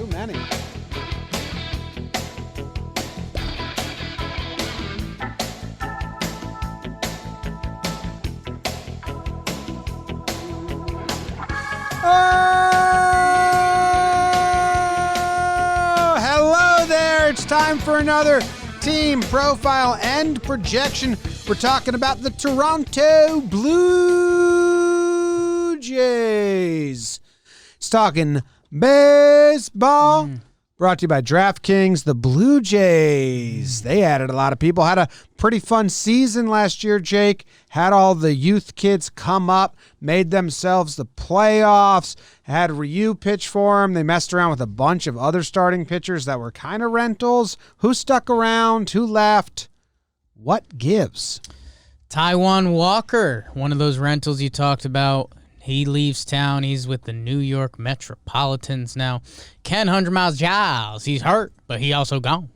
Too many. Oh, hello there. It's time for another team profile and projection. We're talking about the Toronto Blue Jays. It's talking baseball. Brought to you by DraftKings. The Blue Jays. They added a lot of people. Had a pretty fun season last year, Jake. Had all the youth kids come up, made themselves the playoffs. Had Ryu pitch for them. They messed around with a bunch of other starting pitchers that were kind of rentals. Who stuck around? Who left? What gives? Taijuan Walker, one of those rentals you talked about. He leaves town. He's with the New York Metropolitans now. Ken 100 Miles Giles, he's hurt, but he also gone.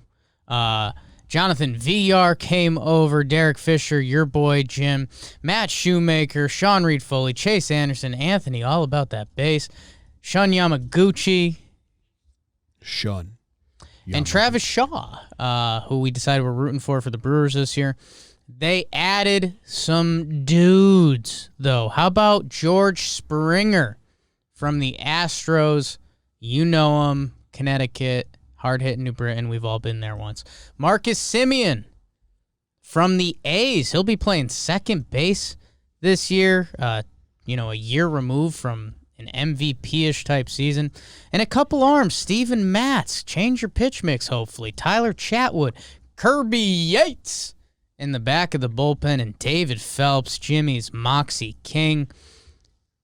Jonathan Villar came over. Derek Fisher, your boy Jim. Matt Shoemaker, Sean Reed Foley, Chase Anderson, Anthony, all about that base. Shun Yamaguchi. And Travis Shaw, who we decided we're rooting for the Brewers this year. They added some dudes, though. How about George Springer from the Astros? You know him, Connecticut, hard-hitting New Britain. We've all been there once. Marcus Semien from the A's. He'll be playing second base this year, a year removed from an MVP-ish type season. And a couple arms, Steven Matz. Change your pitch mix, hopefully. Tyler Chatwood, Kirby Yates in the back of the bullpen, and David Phelps, Jimmy's Moxie King.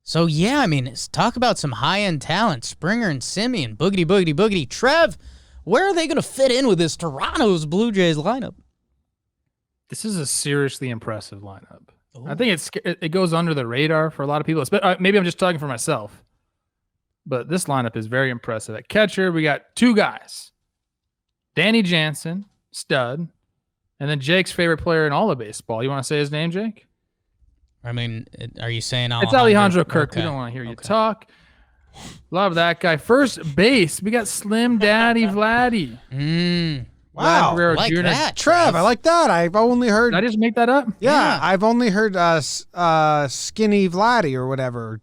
So, yeah, I mean, talk about some high-end talent. Springer and Semien, boogity, boogity, boogity. Trev, where are they going to fit in with this Toronto's Blue Jays lineup? This is a seriously impressive lineup. Ooh. I think it goes under the radar for a lot of people. Maybe I'm just talking for myself, but this lineup is very impressive. At catcher, we got two guys. Danny Jansen, stud. And then Jake's favorite player in all of baseball. You want to say his name, Jake? I mean, are you saying It's Alejandro Kirk. Okay. We don't want to hear you talk. Love that guy. First base, we got Slim Daddy Vladdy. Wow, like that. Trev, I like that. I've only heard... Did I just make that up? Yeah. I've only heard Skinny Vladdy or whatever.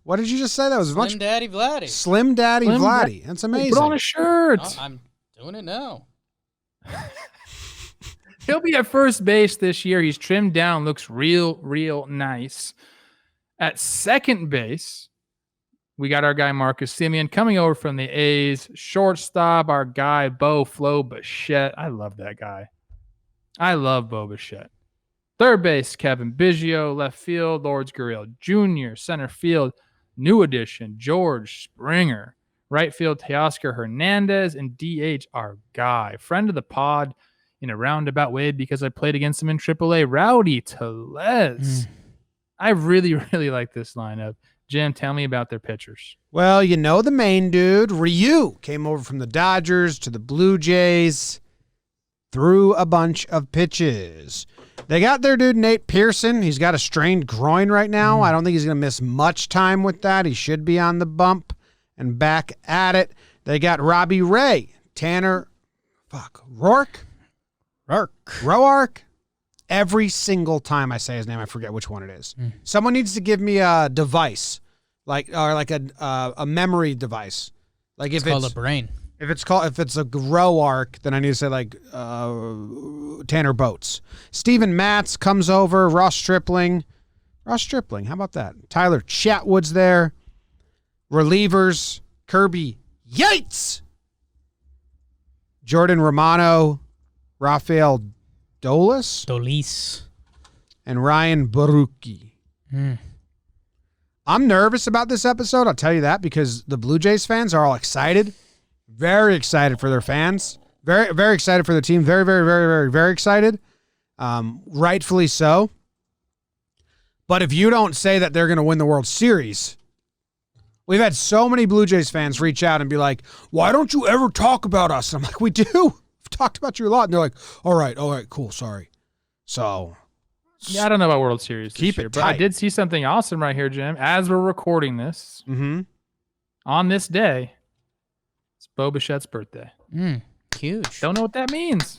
What did you just say? That was Slim Daddy Vladdy. Slim Daddy Vladdy. That's amazing. Put on a shirt. Oh, I'm doing it now. He'll be at first base this year. He's trimmed down, looks real nice. At second base, we got our guy Marcus Semien coming over from the A's. Shortstop, our guy Bo Flo Bichette. I love that guy. I love Bo Bichette. Third base, Kevin Biggio. Left field, Lourdes Gurriel Jr. Center field, new addition, George Springer. Right field, Teoscar Hernandez. And DH, our guy, friend of the pod, in a roundabout way because I played against him in AAA, Rowdy Tellez. I really like this lineup. Jim, tell me about their pitchers. Well, you know the main dude. Ryu came over from the Dodgers to the Blue Jays, threw a bunch of pitches. They got their dude Nate Pearson. He's got a strained groin right now. I don't think he's going to miss much time with that. He should be on the bump and back at it. They got Robbie Ray, Roark. Every single time I say his name, I forget which one it is. Someone needs to give me a device, like a memory device. Like if it's called a brain. If it's a Roark, then I need to say like Tanner Boats. Steven Matz comes over. Ross Stripling. How about that? Tyler Chatwood's there. Relievers: Kirby Yates, Jordan Romano, Rafael Dolis, and Ryan Baruki. I'm nervous about this episode, I'll tell you that, because the Blue Jays fans are all excited. Very excited for their fans. Very, very excited for the team. Very, very, very, very, very excited. Rightfully so. But if you don't say that they're going to win the World Series, we've had so many Blue Jays fans reach out and be like, why don't you ever talk about us? And I'm like, we do. Talked about you a lot, and they're like, all right, cool, sorry. So, yeah, I don't know about World Series keep this year, it but tight. I did see something awesome right here, Jim. As we're recording this, on this day, it's Bo Bichette's birthday. Huge. Don't know what that means.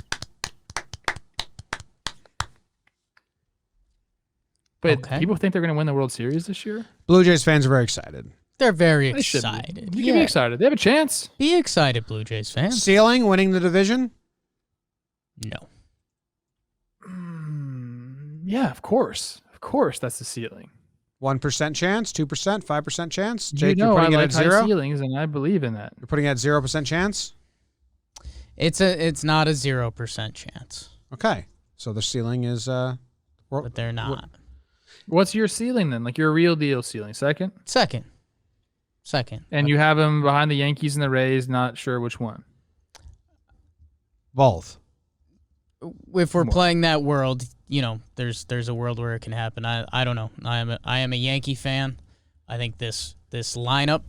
But Okay. people think they're going to win the World Series this year? Blue Jays fans are very excited. They're very They should be. excited. You can be excited. They have a chance. Be excited, Blue Jays fans. Ceiling, winning the division? No. Yeah, of course. Of course, that's the ceiling. 1% chance, 2%, 5% chance. Jake, you know you're I putting like it at high 0? ceilings, and I believe in that. You're putting it at 0% chance? It's not a 0% chance. Okay. So the ceiling is But they're not. What's your ceiling then? Like your real deal ceiling? Second? Second. And you have them behind the Yankees and the Rays, not sure which one. both. If we're playing that world, there's a world where it can happen. I don't know. I am a Yankee fan. I think this lineup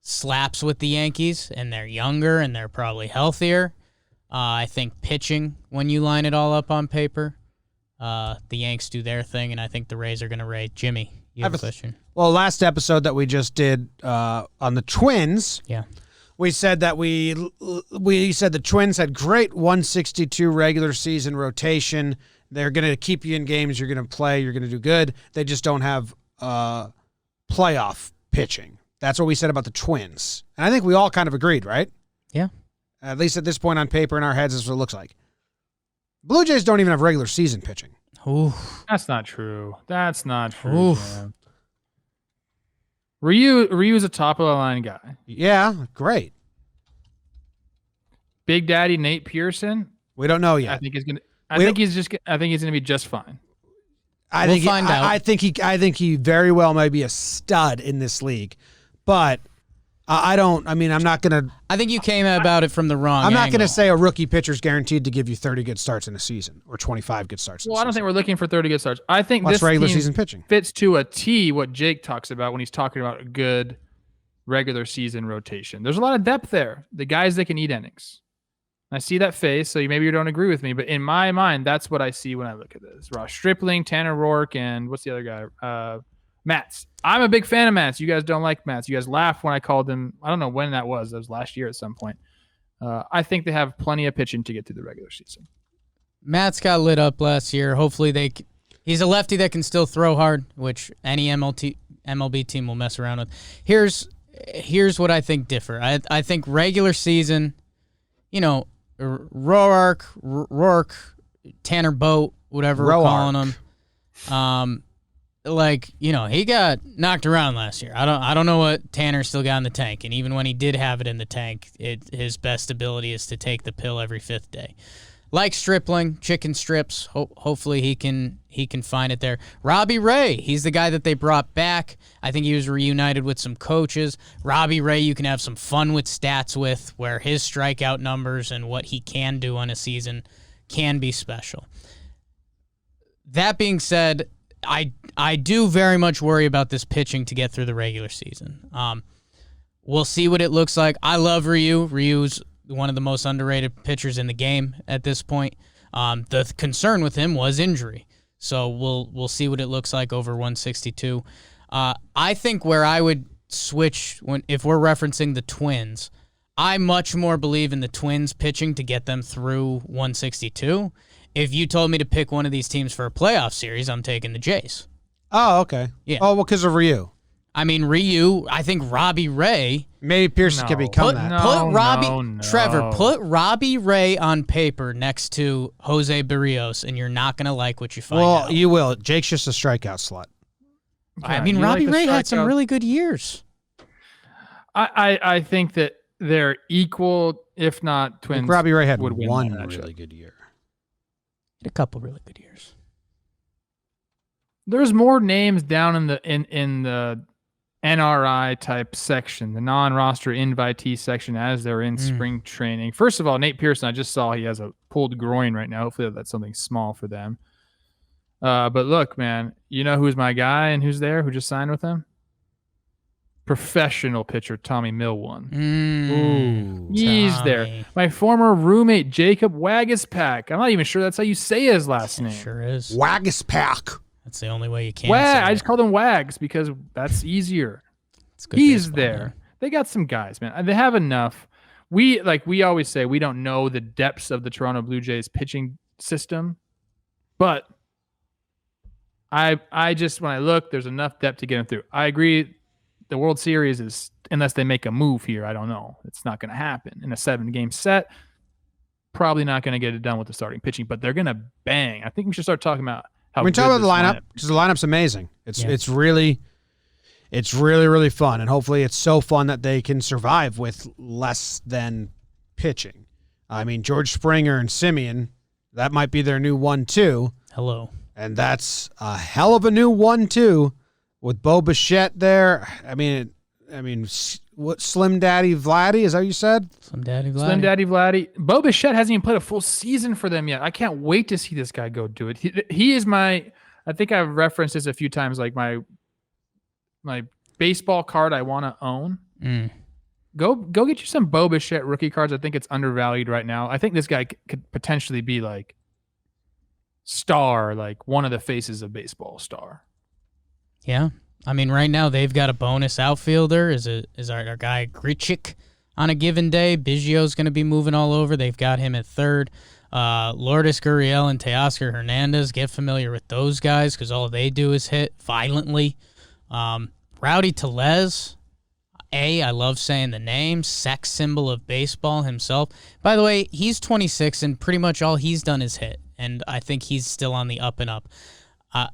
slaps with the Yankees, and they're younger and they're probably healthier. I think pitching, when you line it all up on paper, the Yanks do their thing, and I think the Rays are going to raid. Jimmy, you have a question? Well, last episode that we just did on the Twins, Yeah. we said that we said the Twins had great 162 regular season rotation. They're going to keep you in games. You're going to play. You're going to do good. They just don't have playoff pitching. That's what we said about the Twins. And I think we all kind of agreed, right? Yeah. At least at this point on paper in our heads, this is what it looks like. Blue Jays don't even have regular season pitching. Ooh. That's not true. That's not true. Oof. Man. Ryu's a top of the line guy. Yeah, great. Big Daddy Nate Pearson. We don't know yet. I think he's gonna. I think he's gonna be just fine. We'll find out. I think he very well may be a stud in this league, but I'm not gonna. I think you came about it from the wrong I'm not angle. gonna say a rookie pitcher's guaranteed to give you 30 good starts in a season or 25 good starts. Well, I don't think we're looking for 30 good starts. I think What's this regular team season pitching fits to a T what Jake talks about when he's talking about a good regular season rotation. There's a lot of depth there. The guys that can eat innings. I see that face, so maybe you don't agree with me, but in my mind, that's what I see when I look at this. Ross Stripling, Tanner Rourke, and what's the other guy? Matz. I'm a big fan of Matz. You guys don't like Matz. You guys laughed when I called him. I don't know when that was. That was last year at some point. I think they have plenty of pitching to get through the regular season. Matt's got lit up last year. Hopefully he's a lefty that can still throw hard, which any MLB team will mess around with. Here's what I think differ. I think regular season, Rourke, Tanner Boat, whatever we're calling him. He got knocked around last year. I don't know what Tanner still got in the tank, and even when he did have it in the tank, his best ability is to take the pill every fifth day. Like Stripling, chicken strips. Hopefully he can find it there. Robbie Ray, he's the guy that they brought back. I think he was reunited with some coaches. Robbie Ray, you can have some fun with stats with, where his strikeout numbers and what he can do on a season can be special. That being said, I do very much worry about this pitching to get through the regular season. We'll see what it looks like. I love Ryu. Ryu's one of the most underrated pitchers in the game at this point. The concern with him was injury. So we'll see what it looks like over 162. I think where I would switch if we're referencing the Twins, I much more believe in the Twins pitching to get them through 162. If you told me to pick one of these teams for a playoff series, I'm taking the Jays. Oh, okay. Yeah. Oh, well, because of Ryu. I mean, Ryu, I think Robbie Ray. Maybe Pearson can become that. Trevor, put Robbie Ray on paper next to Jose Barrios, and you're not going to like what you find out. Well, you will. Jake's just a strikeout slut. I mean, Robbie Ray had some really good years. I think that they're equal, if not Twins. Robbie Ray had would win one that really matchup. good year. A couple really good years. There's more names down in the NRI type section, the non-roster invitee section, as they're in spring training. First of all, Nate Pearson, I just saw he has a pulled groin right now. Hopefully that's something small for them. But look, man, you know who's my guy and who's there, who just signed with them? Professional pitcher Tommy Milwan. Ooh, he's Tommy. there. My former roommate Jacob Wagispack. I'm not even sure that's how you say his last name. Sure is. Wagispack. That's the only way you can. I just called him Wags because that's easier. It's good He's baseball, there. man. They got some guys, man. They have enough. we always say we don't know the depths of the Toronto Blue Jays pitching system, but I just, when I look, there's enough depth to get them through. I agree. The World Series is, unless they make a move here, I don't know. It's not going to happen in a 7-game set. Probably not going to get it done with the starting pitching, but they're going to bang. I think we should start talking about how. We talk about the lineup because the lineup's amazing. It's really fun, and hopefully it's so fun that they can survive with less than pitching. I mean, George Springer and Semien, that might be their new 1-2. Hello. And that's a hell of a new 1-2 with Bo Bichette there. I mean, what, Slim Daddy Vladdy, is that what you said? Slim Daddy Vladdy. Bo Bichette hasn't even played a full season for them yet. I can't wait to see this guy go do it. He is I think I've referenced this a few times, like my baseball card I want to own. Go get you some Bo Bichette rookie cards. I think it's undervalued right now. I think this guy could potentially be like star, like one of the faces of baseball star. Yeah. I mean, right now they've got a bonus outfielder is our guy Grichuk on a given day. Biggio's going to be moving all over. They've got him at third. Lourdes Gurriel and Teoscar Hernandez, get familiar with those guys because all they do is hit violently. Rowdy Tellez, I love saying the name, sex symbol of baseball himself. By the way, he's 26 and pretty much all he's done is hit, and I think he's still on the up and up.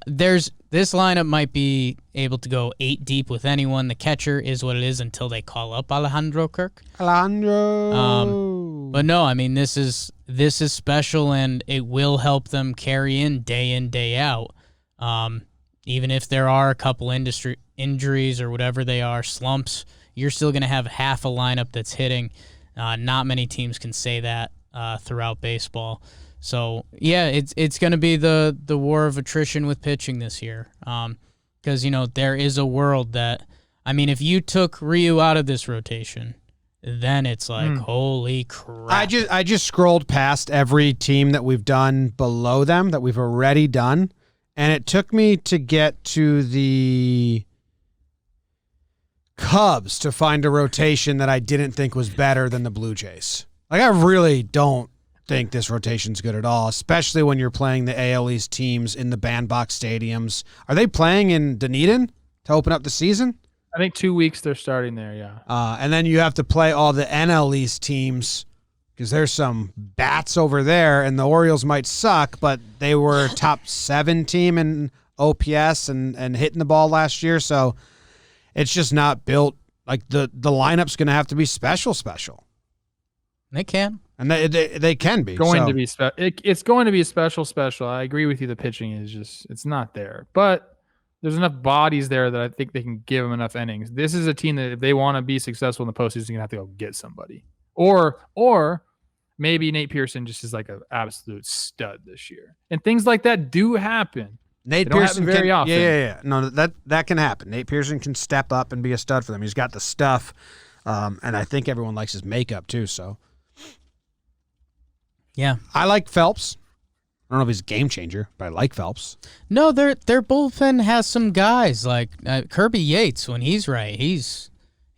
This lineup might be able to go 8 deep with anyone. The catcher is what it is until they call up Alejandro Kirk. But no, I mean this is special, and it will help them carry in, day out. Even if there are a couple industry injuries or whatever they are, slumps, you're still going to have half a lineup that's hitting. Not many teams can say that throughout baseball. So, yeah, it's going to be the war of attrition with pitching this year. Because, there is a world that, I mean, if you took Ryu out of this rotation, then it's like, holy crap. I just scrolled past every team that we've done below them that we've already done, and it took me to get to the Cubs to find a rotation that I didn't think was better than the Blue Jays. Like, I really don't think this rotation's good at all, especially when you're playing the AL East teams in the bandbox stadiums. Are they playing in Dunedin to open up the season? I think 2 weeks they're starting there, yeah. And then you have to play all the NL East teams because there's some bats over there, and the Orioles might suck, but they were top 7 team in OPS and hitting the ball last year, so it's just not built. Like, the lineup's going to have to be special. They can. And they can be. It's going to be special. I agree with you. The pitching is it's not there. But there's enough bodies there that I think they can give them enough innings. This is a team that if they want to be successful in the postseason, they're going to have to go get somebody. Or maybe Nate Pearson just is like an absolute stud this year. And things like that do happen. Nate Pearson very often. Yeah. No, that can happen. Nate Pearson can step up and be a stud for them. He's got the stuff. And I think everyone likes his makeup too, so. Yeah. I like Phelps. I don't know if he's a game changer, but I like Phelps. No, their bullpen has some guys like Kirby Yates when he's right. He's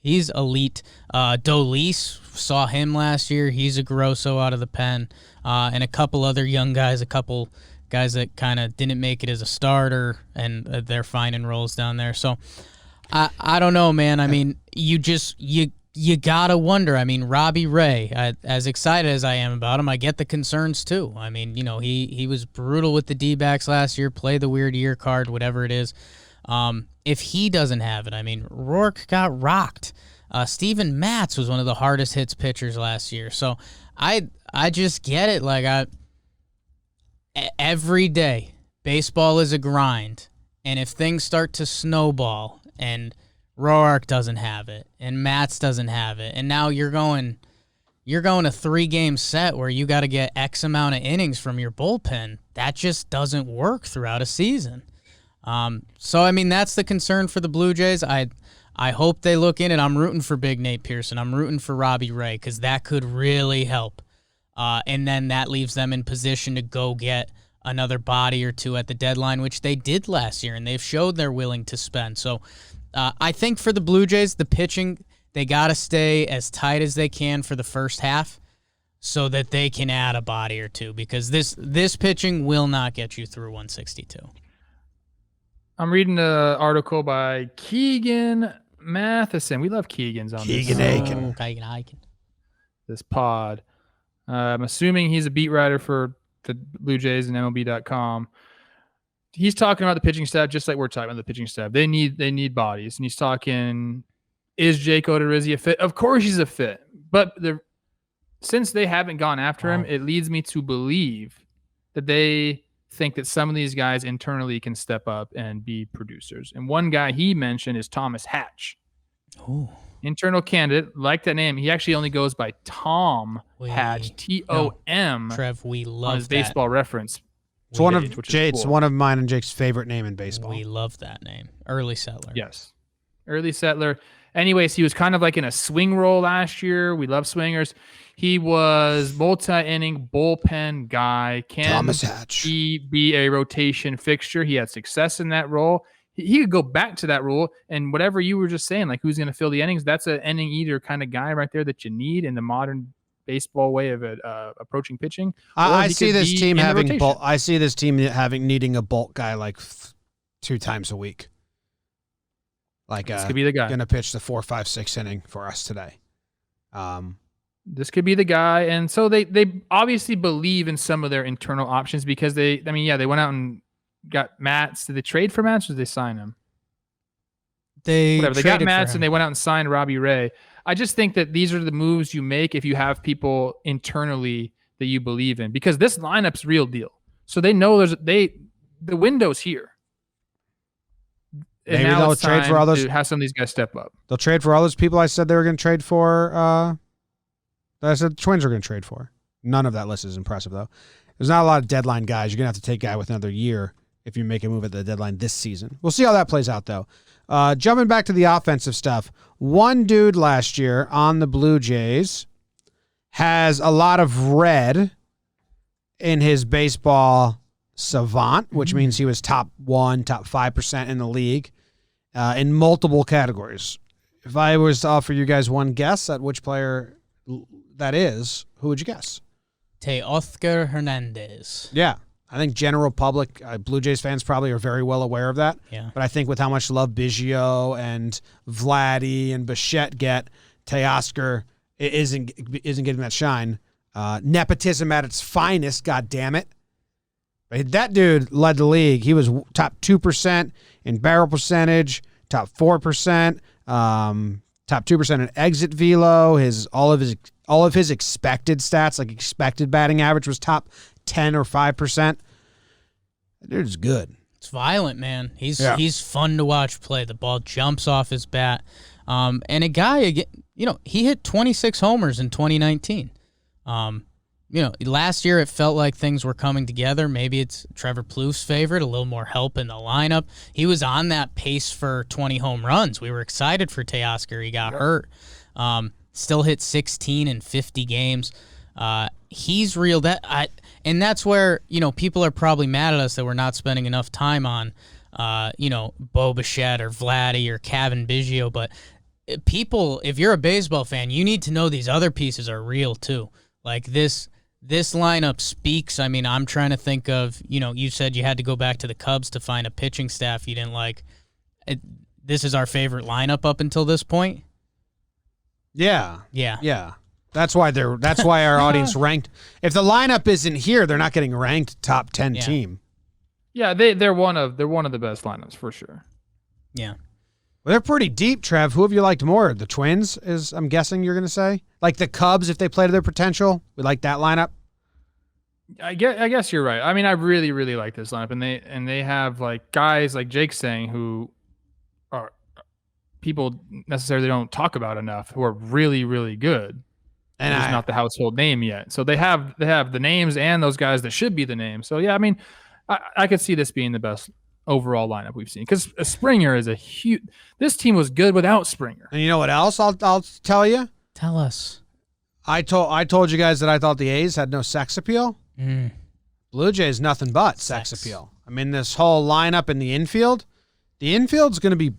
elite. Dolis, saw him last year. He's a grosso out of the pen. And a couple other young guys, a couple guys that kind of didn't make it as a starter, and they're finding roles down there. So I don't know, man. I mean, you gotta wonder. I mean, Robbie Ray, as excited as I am about him, I get the concerns too. I mean, he was brutal with the D-backs last year, play the weird year card, whatever it is. If he doesn't have it, I mean, Rourke got rocked. Steven Matz was one of the hardest hits pitchers last year. So I just get it. Like, every day, baseball is a grind. And if things start to snowball and Roark doesn't have it, and Matz doesn't have it, and now you're going a 3-game set where you got to get X amount of innings from your bullpen. That just doesn't work throughout a season. So I mean, that's the concern for the Blue Jays. I hope they look in, and I'm rooting for Big Nate Pearson. I'm rooting for Robbie Ray because that could really help. And then that leaves them in position to go get another body or two at the deadline, which they did last year, and they've showed they're willing to spend. So I think for the Blue Jays, the pitching, they got to stay as tight as they can for the first half so that they can add a body or two, because this pitching will not get you through 162. I'm reading an article by Keegan Matheson. We love Keegans on this pod. I'm assuming he's a beat writer for the Blue Jays and MLB.com. He's talking about the pitching staff just like we're talking about the pitching staff. They need bodies. And he's talking, is Jake Odorizzi a fit? Of course he's a fit. But since they haven't gone after him, it leads me to believe that they think that some of these guys internally can step up and be producers. And one guy he mentioned is Thomas Hatch. Ooh. Internal candidate, like that name. He actually only goes by Tom Hatch, Tom. No, Trev, we love on his baseball reference. It's one of mine and Jake's favorite name in baseball. We love that name. Early settler. Yes. Early settler. Anyways, he was kind of like in a swing role last year. We love swingers. He was multi-inning bullpen guy. Thomas Hatch. He be a rotation fixture? He had success in that role. He could go back to that role, and whatever you were just saying, like who's going to fill the innings, that's an inning eater kind of guy right there that you need in the modern baseball way of approaching pitching. I see this team having bulk. I see this team needing a bulk guy like 2 times a week. Like this could be the guy going to pitch the 4, 5, 6 inning for us today. This could be the guy, and so they obviously believe in some of their internal options because they went out and got Matz. Did they trade for Matz or did they sign him? They got Matz and they went out and signed Robbie Ray. I just think that these are the moves you make if you have people internally that you believe in, because this lineup's real deal. So they know the window's here. And maybe they'll trade for all those. Have some of these guys step up. They'll trade for all those people I said they were going to trade for. That I said the Twins are going to trade for. None of that list is impressive though. There's not a lot of deadline guys. You're going to have to take a guy with another year if you make a move at the deadline this season. We'll see how that plays out, though. Jumping back to the offensive stuff, one dude last year on the Blue Jays has a lot of red in his baseball savant, which means he was top 5% in the league in multiple categories. If I was to offer you guys one guess at which player that is, who would you guess? Teoscar Hernandez. Yeah. I think general public, Blue Jays fans probably are very well aware of that. Yeah. But I think with how much love Biggio and Vladdy and Bichette get, Teoscar isn't getting that shine. Nepotism at its finest, God damn it. But that dude led the league. He was top 2% in barrel percentage, top 4%, top 2% in exit velo. All of his expected stats, like expected batting average, was top 10 or 5%. That dude's good. It's violent, man. He's fun to watch play. The ball jumps off his bat. And a guy, he hit 26 homers in 2019. Last year it felt like things were coming together. Maybe it's Trevor Plouffe's favorite, a little more help in the lineup. He was on that pace for 20 home runs. We were excited for Teoscar. He got hurt. Still hit 16 in 50 games. He's real. And that's where, people are probably mad at us that we're not spending enough time on, Bo Bichette or Vladdy or Kevin Biggio. But people, if you're a baseball fan, you need to know these other pieces are real too. Like this lineup speaks. I mean, I'm trying to think of, you said you had to go back to the Cubs to find a pitching staff you didn't like. This is our favorite lineup up until this point. Yeah. Yeah. That's why our audience ranked. If the lineup isn't here, they're not getting ranked top 10 team. Yeah, they're one of the best lineups for sure. Yeah. Well, they're pretty deep, Trev. Who have you liked more? The Twins, I'm guessing you're going to say? Like the Cubs, if they play to their potential? We like that lineup? I guess you're right. I mean, I really, really like this lineup. And they have like guys like Jake's saying who are people necessarily don't talk about enough, who are really, really good. And he's not the household name yet. So they have the names and those guys that should be the names. So yeah, I mean, I could see this being the best overall lineup we've seen, because Springer is a huge. This team was good without Springer. And you know what else? I'll tell you. Tell us. I told you guys that I thought the A's had no sex appeal. Blue Jays nothing but sex appeal. I mean, this whole lineup in the infield's going to be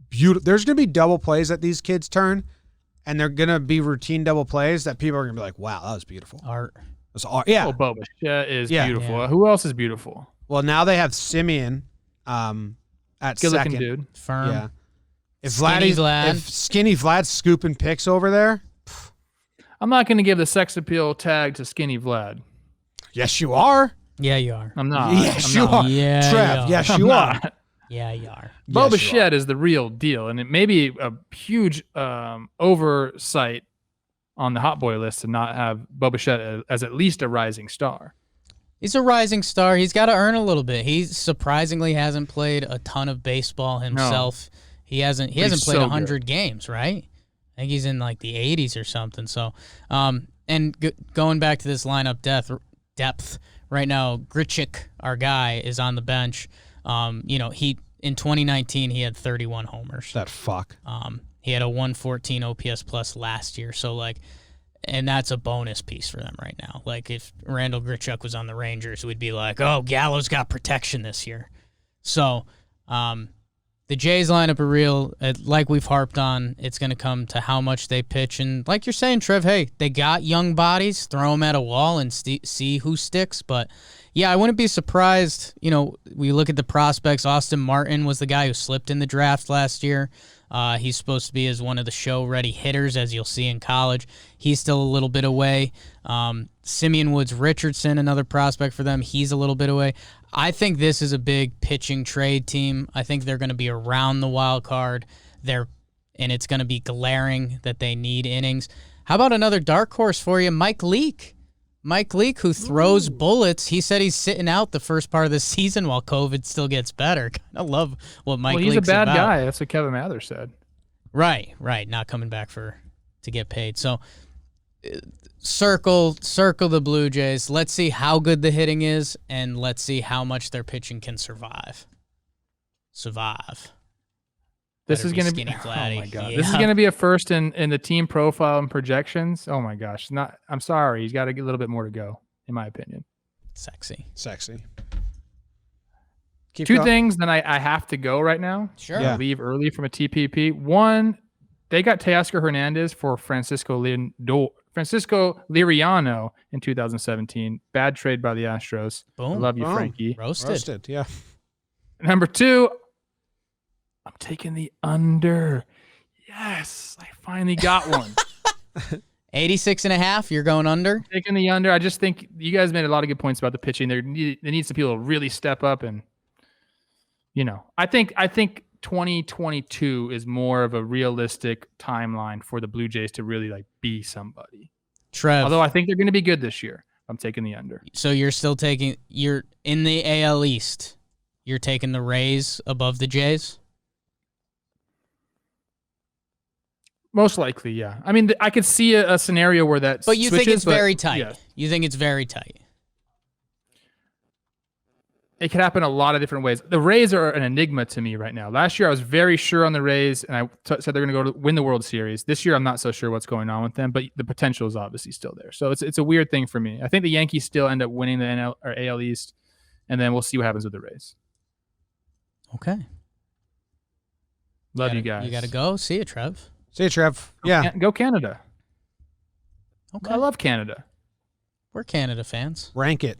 beautiful. There's going to be double plays that these kids turn and they're going to be routine double plays that people are going to be like, wow, that was beautiful. Art. That's art. Yeah. Oh, Boba Fett is Yeah. beautiful. Yeah. Who else is beautiful? Well, now they have Simeon at Good looking second. dude. Firm. Yeah. If Skinny Vlad. if Skinny Vlad's scooping picks over there, I'm not going to give the sex appeal tag to Skinny Vlad. yes, you are. Yeah, you are. I'm not. Yes, I'm you not. are. Yeah, Trev, you yes, I'm you are. not. Yeah, you are. Boba Yes, you Fett is the real deal, and it may be a huge oversight on the hot boy list to not have Boba Fett as at least a rising star. He's a rising star. He's got to earn a little bit. He surprisingly hasn't played a ton of baseball himself. He hasn't played so 100 games, right? I think he's in like the 80s or something. So, going back to this lineup depth right now, Grichuk, our guy, is on the bench. He in 2019 he had 31 homers. That fuck. He had a 114 OPS plus last year. So and that's a bonus piece for them right now. Like if Randall Grichuk was on the Rangers, we'd be like, oh, Gallo's got protection this year. So the Jays lineup are real. Like we've harped on, it's going to come to how much they pitch. And like you're saying, Trev, hey, they got young bodies. Throw them at a wall and see who sticks. But, yeah, I wouldn't be surprised. We look at the prospects. Austin Martin was the guy who slipped in the draft last year. He's supposed to be as one of the show-ready hitters, as you'll see in college. He's still a little bit away. Simeon Woods Richardson, another prospect for them. He's a little bit away. I think this is a big pitching trade team. I think they're going to be around the wild card. And it's going to be glaring that they need innings. How about another dark horse for you, Mike Leake? Mike Leake, who throws bullets. He said he's sitting out the first part of the season while COVID still gets better. I love what Mike Leake's he's a bad about. guy. That's what Kevin Mather said. Right. Not coming back to get paid. So circle the Blue Jays. Let's see how good the hitting is, and let's see how much their pitching can survive. This Better is going to be. Skinny Oh Vladdy. my god! Yeah. This is going to be a first in the team profile and projections. Oh my gosh! I'm sorry. He's got a little bit more to go, in my opinion. Sexy. Keep Two going. things. Then I have to go right now. Sure. Yeah. Leave early from a TPP. One, they got Teoscar Hernandez for Francisco Liriano in 2017. Bad trade by the Astros. Boom. I love you, Boom. Frankie. Roasted. Yeah. Number two, I'm taking the under. Yes, I finally got one. 86.5. You're going under. Taking the under. I just think you guys made a lot of good points about the pitching. There needs some people to really step up, and I think 2022 is more of a realistic timeline for the Blue Jays to really be somebody. Trev. Although I think they're going to be good this year. I'm taking the under. So you're in the AL East. You're taking the Rays above the Jays? Most likely, yeah. I mean, I could see a scenario where that But you think switches, it's very tight. yes. You think it's very tight. It could happen a lot of different ways. The Rays are an enigma to me right now. Last year, I was very sure on the Rays, and I said they're going to win the World Series. This year, I'm not so sure what's going on with them, but the potential is obviously still there. So it's a weird thing for me. I think the Yankees still end up winning the NL or AL East, and then we'll see what happens with the Rays. Okay. Love you guys. You got to go. See you, Trev. See you, Trev. Yeah. Go Canada. Okay. I love Canada. We're Canada fans. Rank it.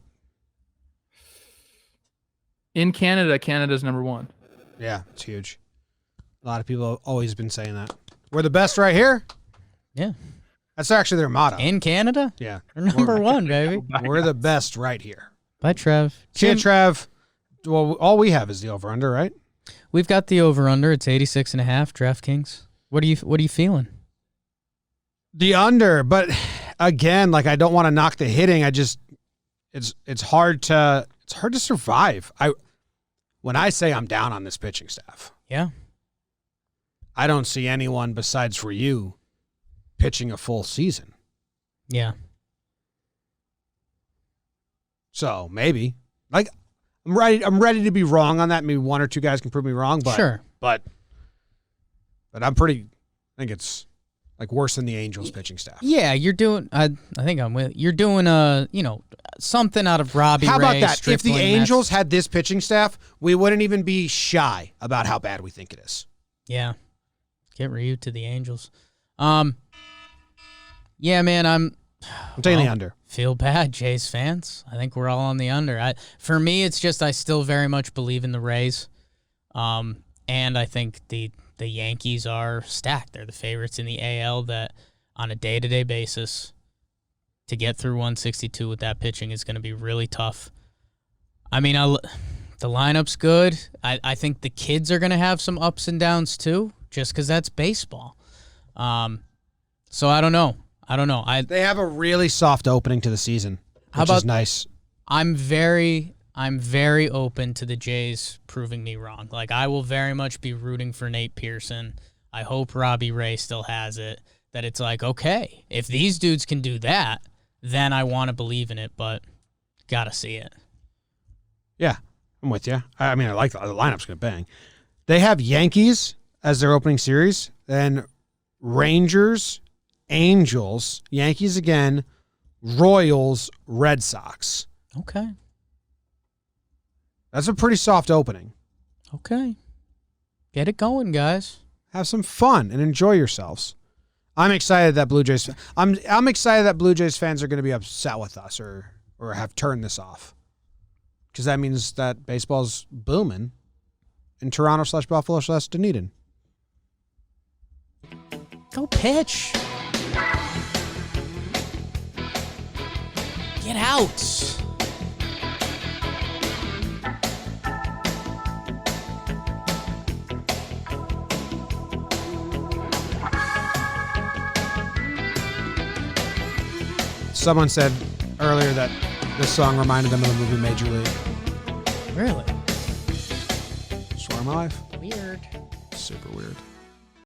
In Canada, Canada's number one. Yeah, it's huge. A lot of people have always been saying that. We're the best right here. Yeah. That's actually their motto. In Canada? Yeah. We're number one, baby. We're the best right here. Bye, Trev. See you, Jim, Trev. Well, all we have is the over-under, right? we've got the over-under. It's 86.5, DraftKings. What are you feeling? The under, but again, I don't want to knock the hitting. It's hard to survive. When I say I'm down on this pitching staff, Yeah. I don't see anyone besides Ryu pitching a full season. Yeah. So maybe I'm ready to be wrong on that. Maybe one or two guys can prove me wrong, but Sure. But I think it's worse than the Angels pitching staff. Yeah, you're doing. I think I'm with. You're doing something out of Robbie Ray. How about that? If the Stripling, Angels that's- had this pitching staff, we wouldn't even be shy about how bad we think it is. Yeah. Get Ryu to the Angels. Yeah, man, I'm taking the under. Feel bad, Jays fans. I think we're all on the under. For me, it's just I still very much believe in the Rays. And I think the Yankees are stacked. They're the favorites in the AL that on a day-to-day basis to get through 162 with that pitching is going to be really tough. I mean, the lineup's good. I think the kids are going to have some ups and downs too, just because that's baseball. So I don't know. They have a really soft opening to the season, which is nice. I'm very open to the Jays proving me wrong. Like, I will very much be rooting for Nate Pearson. I hope Robbie Ray still has it. That it's like, okay, if these dudes can do that, then I want to believe in it, but gotta see it. Yeah, I'm with you. I mean, I like the lineup's going to bang. They have Yankees as their opening series, then Rangers, Angels, Yankees again, Royals, Red Sox. Okay. That's a pretty soft opening. Okay. Get it going, guys. Have some fun and enjoy yourselves. I'm excited that Blue Jays. I'm excited that Blue Jays fans are going to be upset with us or have turned this off, because that means that baseball's booming in Toronto/Buffalo/Dunedin. Go pitch. Get out. Someone said earlier that this song reminded them of the movie Major League. Really? Story of my life. Weird. Super weird.